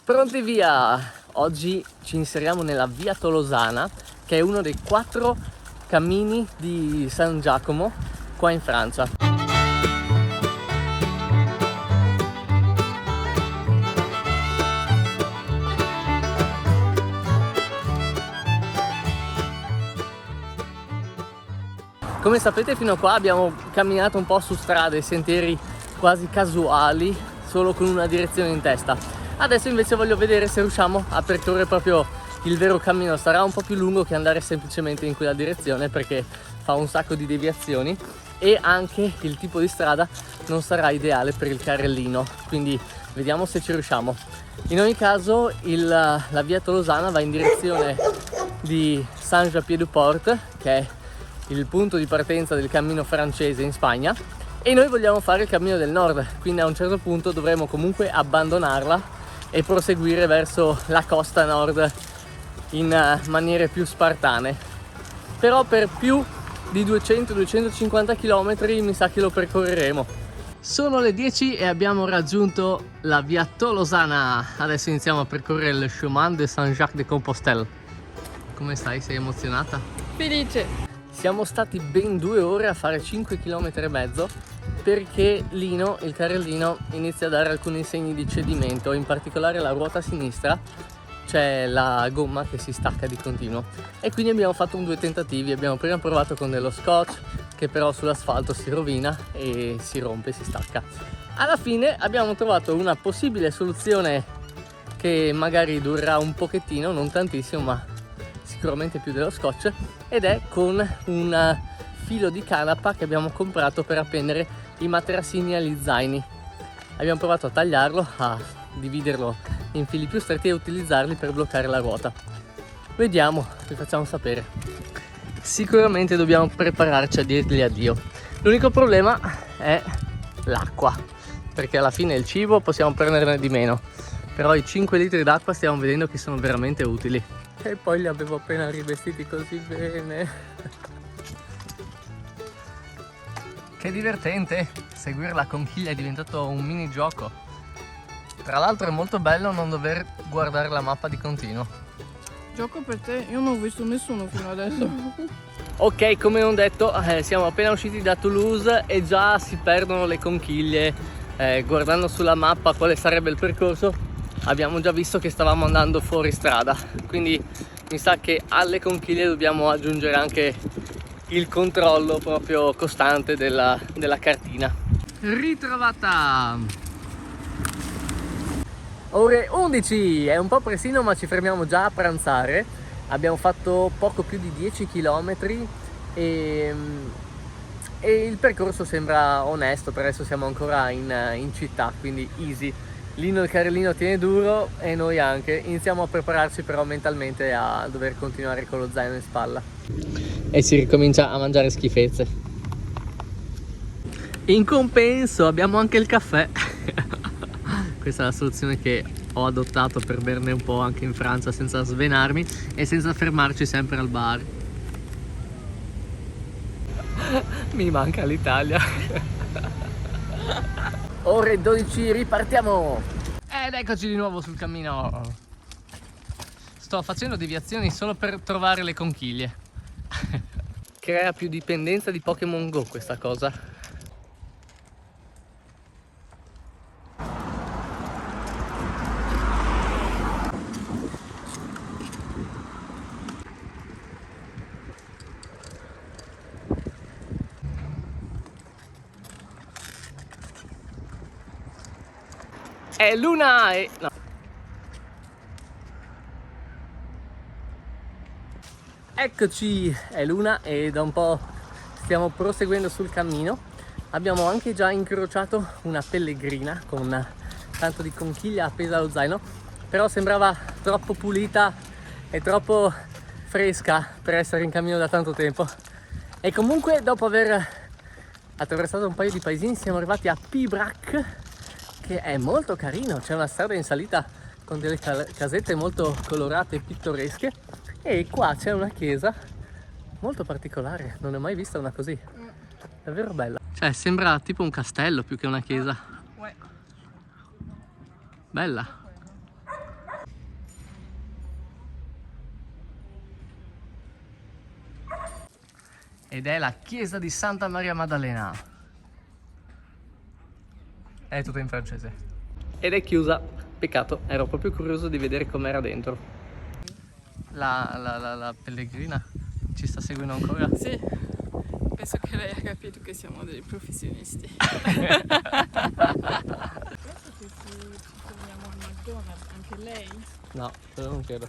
Pronti via! Oggi ci inseriamo nella Via Tolosana, che è uno dei 4 cammini di San Giacomo qua in Francia. Come sapete, fino a qua abbiamo camminato un po' su strade e sentieri quasi casuali, solo con una direzione in testa. Adesso invece voglio vedere se riusciamo a percorrere proprio il vero cammino. Sarà un po' più lungo che andare semplicemente in quella direzione, perché fa un sacco di deviazioni e anche il tipo di strada non sarà ideale per il carrellino, quindi vediamo se ci riusciamo. In ogni caso la Via Tolosana va in direzione di Saint-Jean-Pied-de-Port, che è il punto di partenza del cammino francese in Spagna, e noi vogliamo fare il cammino del nord, quindi a un certo punto dovremo comunque abbandonarla e proseguire verso la costa nord in maniere più spartane. Però per più di 200-250 km mi sa che lo percorreremo. Sono le 10 e abbiamo raggiunto la Via Tolosana. Adesso iniziamo a percorrere il Chemin de Saint-Jacques-de-Compostelle. Come stai? Sei emozionata? Felice! Siamo stati ben 2 ore a fare 5 km e mezzo, perché Lino, il carrellino, inizia a dare alcuni segni di cedimento, in particolare la ruota sinistra c'è la gomma che si stacca di continuo, e quindi abbiamo fatto 2 tentativi. Abbiamo prima provato con dello scotch, che però sull'asfalto si rovina e si rompe, si stacca. Alla fine abbiamo trovato una possibile soluzione che magari durerà un pochettino, non tantissimo, ma sicuramente più dello scotch, ed è con un filo di canapa che abbiamo comprato per appendere i materassini agli zaini. Abbiamo provato a tagliarlo, a dividerlo in fili più stretti e utilizzarli per bloccare la ruota. Vediamo, vi facciamo sapere. Sicuramente dobbiamo prepararci a dirgli addio. L'unico problema è l'acqua, perché alla fine il cibo possiamo prenderne di meno, però i 5 litri d'acqua stiamo vedendo che sono veramente utili. E poi li avevo appena rivestiti così bene. Che divertente! Seguire la conchiglia è diventato un mini gioco. Tra l'altro è molto bello non dover guardare la mappa di continuo. Gioco per te? Io non ho visto nessuno fino adesso. Ok, come ho detto, siamo appena usciti da Toulouse e già si perdono le conchiglie. Guardando sulla mappa quale sarebbe il percorso, abbiamo già visto che stavamo andando fuori strada, quindi mi sa che alle conchiglie dobbiamo aggiungere anche il controllo proprio costante della cartina. Ritrovata! Ore 11, è un po' prestino ma ci fermiamo già a pranzare. Abbiamo fatto poco più di 10 km e il percorso sembra onesto. Per adesso siamo ancora in città, quindi easy. Lino il carrellino tiene duro e noi anche. Iniziamo a prepararci però mentalmente a dover continuare con lo zaino in spalla. E si ricomincia a mangiare schifezze. In compenso abbiamo anche il caffè. Questa è la soluzione che ho adottato per berne un po' anche in Francia senza svenarmi e senza fermarci sempre al bar. Mi manca l'Italia. Ore 12, ripartiamo! Ed eccoci di nuovo sul cammino. Sto facendo deviazioni solo per trovare le conchiglie. Crea più dipendenza di Pokémon Go questa cosa. È Luna e... no. Eccoci, è Luna e da un po' stiamo proseguendo sul cammino. Abbiamo anche già incrociato una pellegrina con tanto di conchiglia appesa allo zaino, però sembrava troppo pulita e troppo fresca per essere in cammino da tanto tempo. E comunque, dopo aver attraversato un paio di paesini, siamo arrivati a Pibrac, che è molto carino. C'è una strada in salita con delle casette molto colorate e pittoresche, e qua c'è una chiesa molto particolare, non ne ho mai vista una così, davvero bella. Cioè sembra tipo un castello più che una chiesa. Bella. ed è la chiesa di Santa Maria Maddalena. È tutto in francese. Ed è chiusa, peccato, ero proprio curioso di vedere com'era dentro. La pellegrina ci sta seguendo ancora? Sì, penso che lei ha capito che siamo dei professionisti. Penso che ci troviamo al McDonald's, anche lei? No, quello non credo.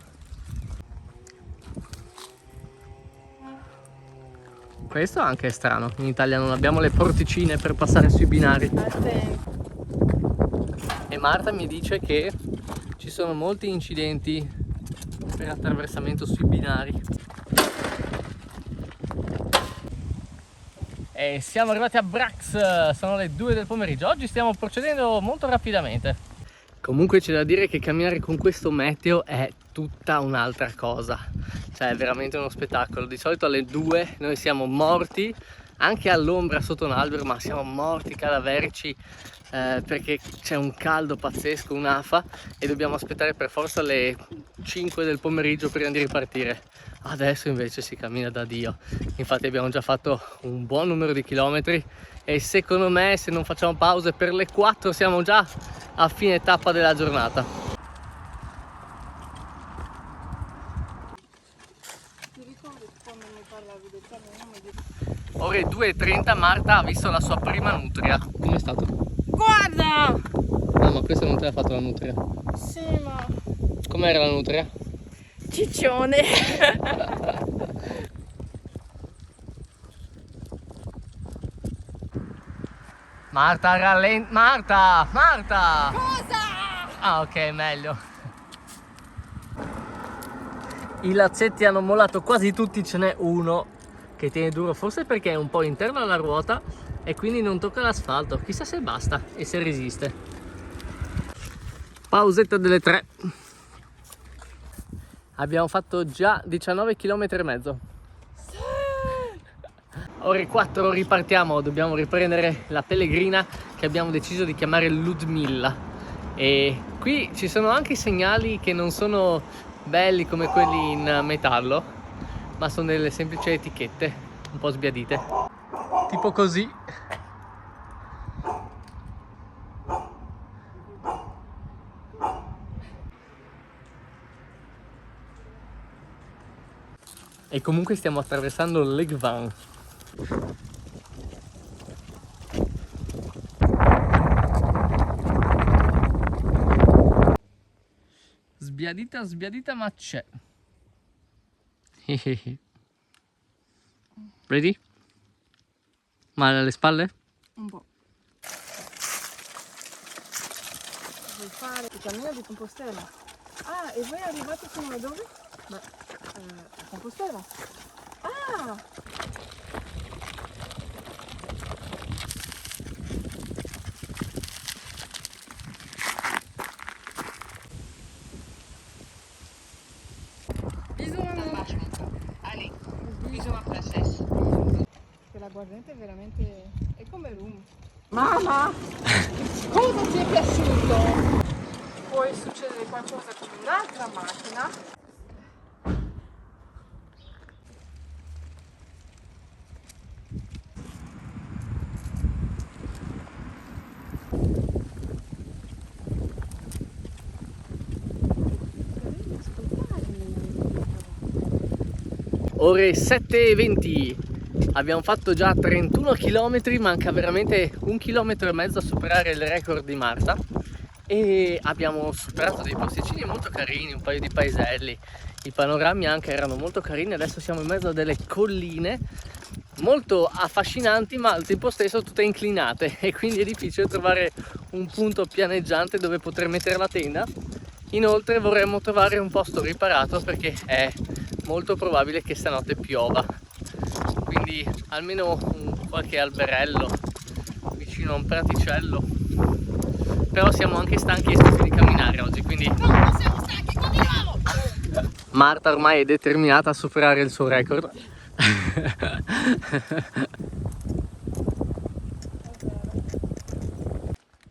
Questo anche è strano, in Italia non abbiamo le porticine per passare sui binari. E Marta mi dice che ci sono molti incidenti per attraversamento sui binari. E siamo arrivati a Brax, sono le 2 del pomeriggio. Oggi stiamo procedendo molto rapidamente. Comunque c'è da dire che camminare con questo meteo è tutta un'altra cosa. Cioè è veramente uno spettacolo. Di solito alle 2 noi siamo morti, anche all'ombra sotto un albero, ma siamo morti cadaverici perché c'è un caldo pazzesco, un'afa, e dobbiamo aspettare per forza le 5 del pomeriggio prima di ripartire. Adesso invece si cammina da Dio. Infatti abbiamo già fatto un buon numero di chilometri e secondo me, se non facciamo pause, per le 4 siamo già a fine tappa della giornata. Ti ricordi quando mi parlavi del cammino? Ore 2:30 Marta ha visto la sua prima nutria. Com'è stato? Guarda! No, ma questa non te l'ha fatto la nutria. Sì, ma... Com'era la nutria? Ciccione! Marta, Marta! Marta! Cosa? Ah, ok, meglio. I lazzetti hanno mollato quasi tutti, ce n'è uno che tiene duro, forse perché è un po' interno alla ruota e quindi non tocca l'asfalto. Chissà se basta e se resiste. Pausetta delle 3. Abbiamo fatto già 19 km e mezzo. Ore 4 ripartiamo, dobbiamo riprendere la pellegrina che abbiamo deciso di chiamare Ludmilla. E qui ci sono anche segnali che non sono belli come quelli in metallo, ma sono delle semplici etichette un po' sbiadite, tipo così. E comunque stiamo attraversando l'Egvan. Sbiadita, sbiadita, ma c'è. Ready? Male alle spalle? Un po'. Vuoi fare il cammino di Compostela? Ah, e voi arrivate fino a dove? Beh, a Compostela. Ah! Bisous maman! Allez, bisous ma princesse. Che l'aguardente è veramente... è come rum. Mamma! Cosa ti è piaciuto? Poi succede qualcosa con un'altra macchina. Ore 7:20. Abbiamo fatto già 31 km, manca veramente 1,5 km a superare il record di Marta. E abbiamo superato dei posticini molto carini, un paio di paeselli, i panorami anche erano molto carini. Adesso siamo in mezzo a delle colline molto affascinanti, ma al tempo stesso tutte inclinate, e quindi è difficile trovare un punto pianeggiante dove poter mettere la tenda. Inoltre vorremmo trovare un posto riparato perché è molto probabile che stanotte piova, quindi almeno qualche alberello vicino a un praticello. Però siamo anche stanchi e stufi di camminare oggi, quindi No, non siamo stanchi, continuiamo! Marta ormai è determinata a superare il suo record.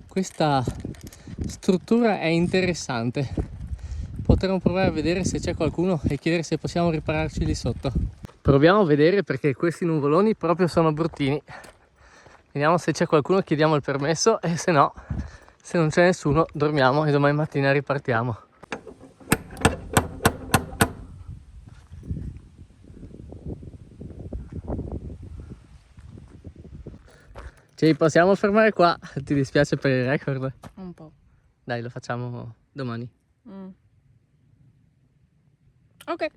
Questa struttura è interessante. Potremmo provare a vedere se c'è qualcuno e chiedere se possiamo ripararci lì sotto. Proviamo a vedere perché questi nuvoloni proprio sono bruttini. Vediamo se c'è qualcuno, chiediamo il permesso e se no, se non c'è nessuno, dormiamo e domani mattina ripartiamo. Ci possiamo fermare qua? Ti dispiace per il record? Un po'. Dai, lo facciamo domani. Ok.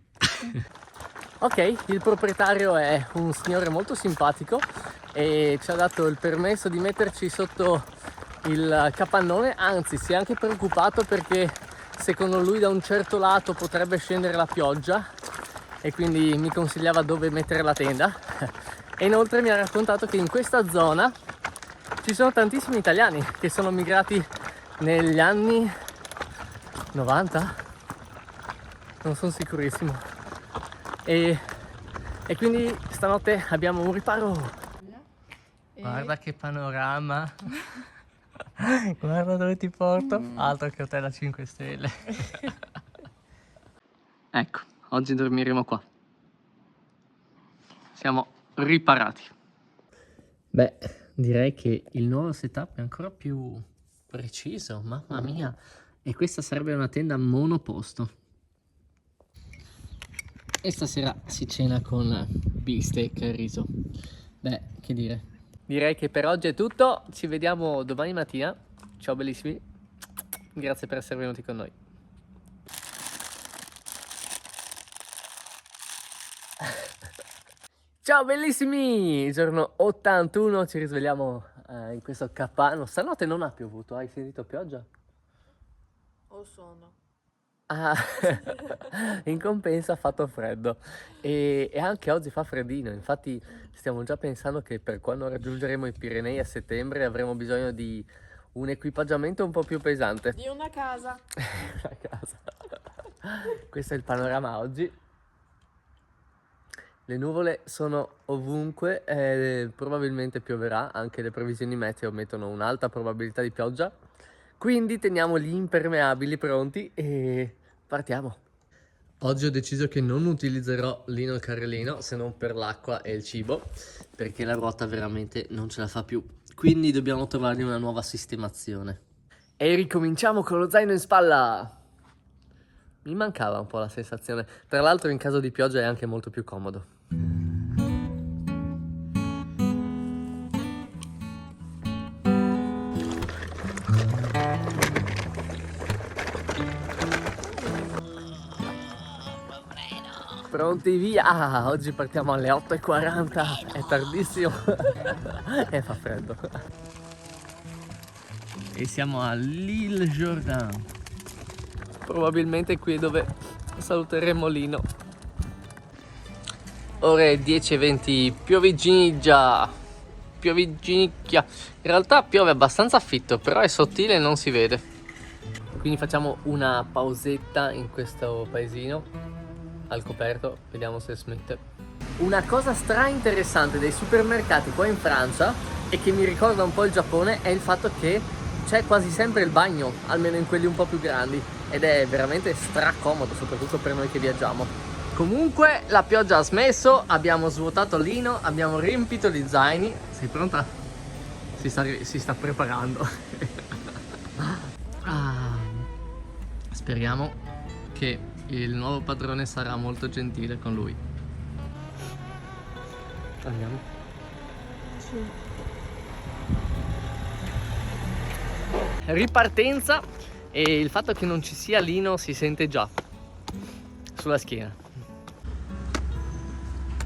Ok, il proprietario è un signore molto simpatico e ci ha dato il permesso di metterci sotto il capannone, anzi si è anche preoccupato perché secondo lui da un certo lato potrebbe scendere la pioggia e quindi mi consigliava dove mettere la tenda. E inoltre mi ha raccontato che in questa zona ci sono tantissimi italiani che sono migrati negli anni 90, non sono sicurissimo. E quindi stanotte abbiamo un riparo. Guarda che panorama. Guarda dove ti porto. Altro che hotel a 5 stelle. Ecco, oggi dormiremo qua. Siamo riparati. Beh, direi che il nuovo setup è ancora più preciso, mamma mia. E questa sarebbe una tenda monoposto. E stasera si cena con beefsteak e riso. Beh, che dire. Direi che per oggi è tutto. Ci vediamo domani mattina. Ciao bellissimi. Grazie per essere venuti con noi. Ciao bellissimi! Giorno 81, ci risvegliamo in questo capanno. Stanotte non ha piovuto, hai sentito pioggia? O sono. Ah, in compenso ha fatto freddo e anche oggi fa freddino, infatti stiamo già pensando che per quando raggiungeremo i Pirenei a settembre avremo bisogno di un equipaggiamento un po' più pesante. Di una casa. A casa. Questo è il panorama oggi. Le nuvole sono ovunque, probabilmente pioverà, anche le previsioni meteo mettono un'alta probabilità di pioggia, quindi teniamo gli impermeabili pronti e partiamo. Oggi ho deciso che non utilizzerò Lino il carrellino se non per l'acqua e il cibo, perché la ruota veramente non ce la fa più, quindi dobbiamo trovargli una nuova sistemazione. E ricominciamo con lo zaino in spalla! Mi mancava un po' la sensazione, tra l'altro in caso di pioggia è anche molto più comodo. Pronti via! Ah, oggi partiamo alle 8:40, è tardissimo e fa freddo. E siamo a L'Île Jourdain. Probabilmente qui dove saluteremo Lino. Ore 10:20, piovigginiggia, piovigginicchia. In realtà piove abbastanza fitto, però è sottile e non si vede. Quindi facciamo una pausetta in questo paesino, al coperto, vediamo se smette. Una cosa stra interessante dei supermercati qua in Francia, e che mi ricorda un po' il Giappone, è il fatto che c'è quasi sempre il bagno, almeno in quelli un po' più grandi, ed è veramente stracomodo, soprattutto per noi che viaggiamo. Comunque la pioggia ha smesso, abbiamo svuotato Lino, abbiamo riempito gli zaini. Sei pronta? Si sta preparando. Speriamo che il nuovo padrone sarà molto gentile con lui. Andiamo. Sì. Ripartenza, e il fatto che non ci sia Lino si sente già sulla schiena.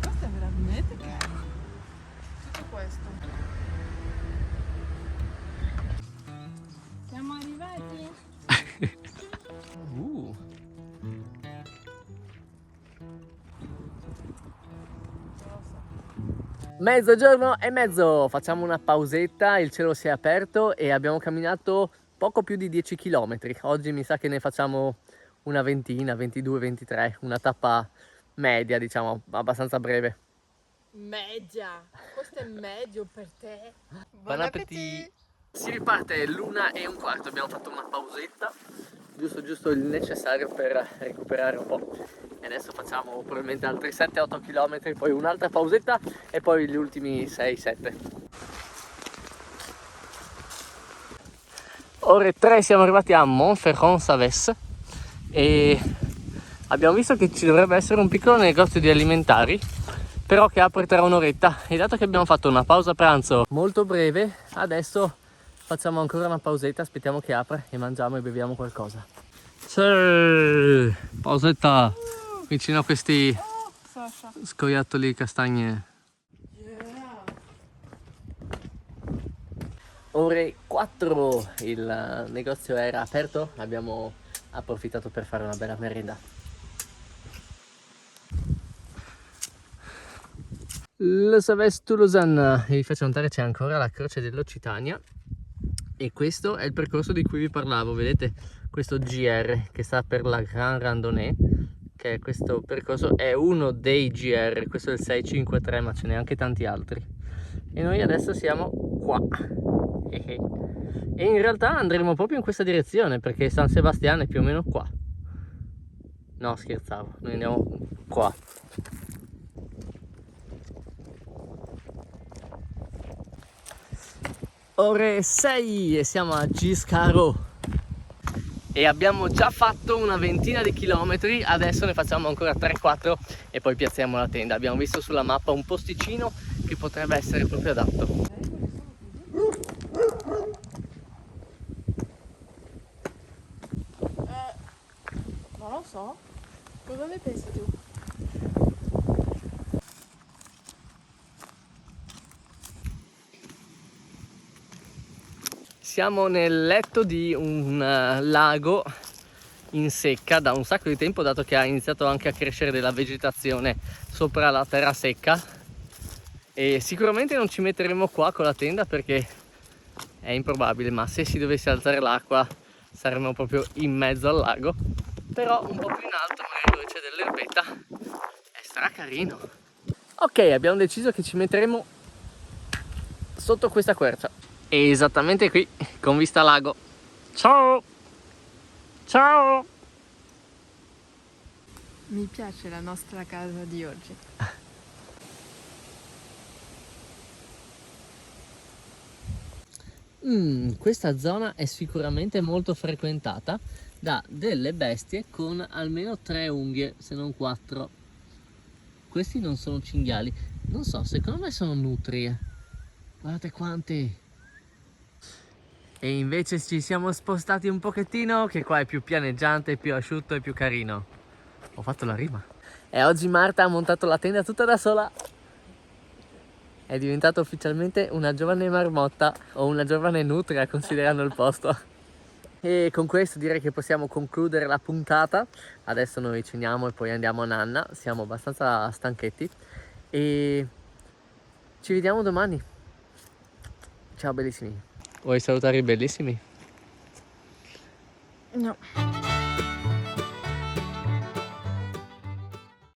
Questo è veramente caro. Tutto questo. Siamo arrivati. Mezzogiorno e mezzo, facciamo una pausetta, il cielo si è aperto e abbiamo camminato poco più di 10 km. Oggi mi sa che ne facciamo una ventina, 22, 23, una tappa media, diciamo, abbastanza breve. Media. Questo è medio per te. Buon appetito! Si riparte l'1:15, abbiamo fatto una pausetta giusto il necessario per recuperare un po'. E adesso facciamo probabilmente altri 7-8 km, poi un'altra pausetta e poi gli ultimi 6-7. Ore 3 siamo arrivati a Montferrand-Savès e abbiamo visto che ci dovrebbe essere un piccolo negozio di alimentari, però che apre tra un'oretta, e dato che abbiamo fatto una pausa pranzo molto breve, adesso facciamo ancora una pausetta, aspettiamo che apra e mangiamo e beviamo qualcosa. Sì, pausetta vicino a questi Sasha. scoiattoli castagne. Ore 4, il negozio era aperto, abbiamo approfittato per fare una bella merenda. Le Savès-Toulousain, e vi faccio notare c'è ancora la croce dell'Occitania, e questo è il percorso di cui vi parlavo, vedete questo GR che sta per la Grande Randonnée, che è questo percorso, è uno dei GR, questo è il 653, ma ce n'è anche tanti altri, e noi adesso siamo qua. E in realtà andremo proprio in questa direzione perché San Sebastiano è più o meno qua. No, scherzavo, noi andiamo qua. Ore 6 e siamo a Giscaro e abbiamo già fatto una ventina di chilometri, adesso ne facciamo ancora 3-4 e poi piazziamo la tenda. Abbiamo visto sulla mappa un posticino che potrebbe essere proprio adatto. Non lo so. Cosa ne pensi tu? Siamo nel letto di un lago in secca da un sacco di tempo, dato che ha iniziato anche a crescere della vegetazione sopra la terra secca, e sicuramente non ci metteremo qua con la tenda perché è improbabile, ma se si dovesse alzare l'acqua saremmo proprio in mezzo al lago. Però un po' più in alto, magari dove c'è dell'erbetta, sarà carino. Ok, abbiamo deciso che ci metteremo sotto questa quercia, esattamente qui, con vista lago. Ciao! Ciao! Mi piace la nostra casa di oggi. Questa zona è sicuramente molto frequentata da delle bestie con almeno 3 unghie, se non 4. Questi non sono cinghiali, non so, secondo me sono nutrie. Guardate quanti! E invece ci siamo spostati un pochettino, che qua è più pianeggiante, più asciutto e più carino. Ho fatto la rima. E oggi Marta ha montato la tenda tutta da sola. È diventata ufficialmente una giovane marmotta o una giovane nutria, considerando il posto. E con questo direi che possiamo concludere la puntata. Adesso noi ceniamo e poi andiamo a nanna. Siamo abbastanza stanchetti e ci vediamo domani. Ciao bellissimi. Vuoi salutare i bellissimi? No.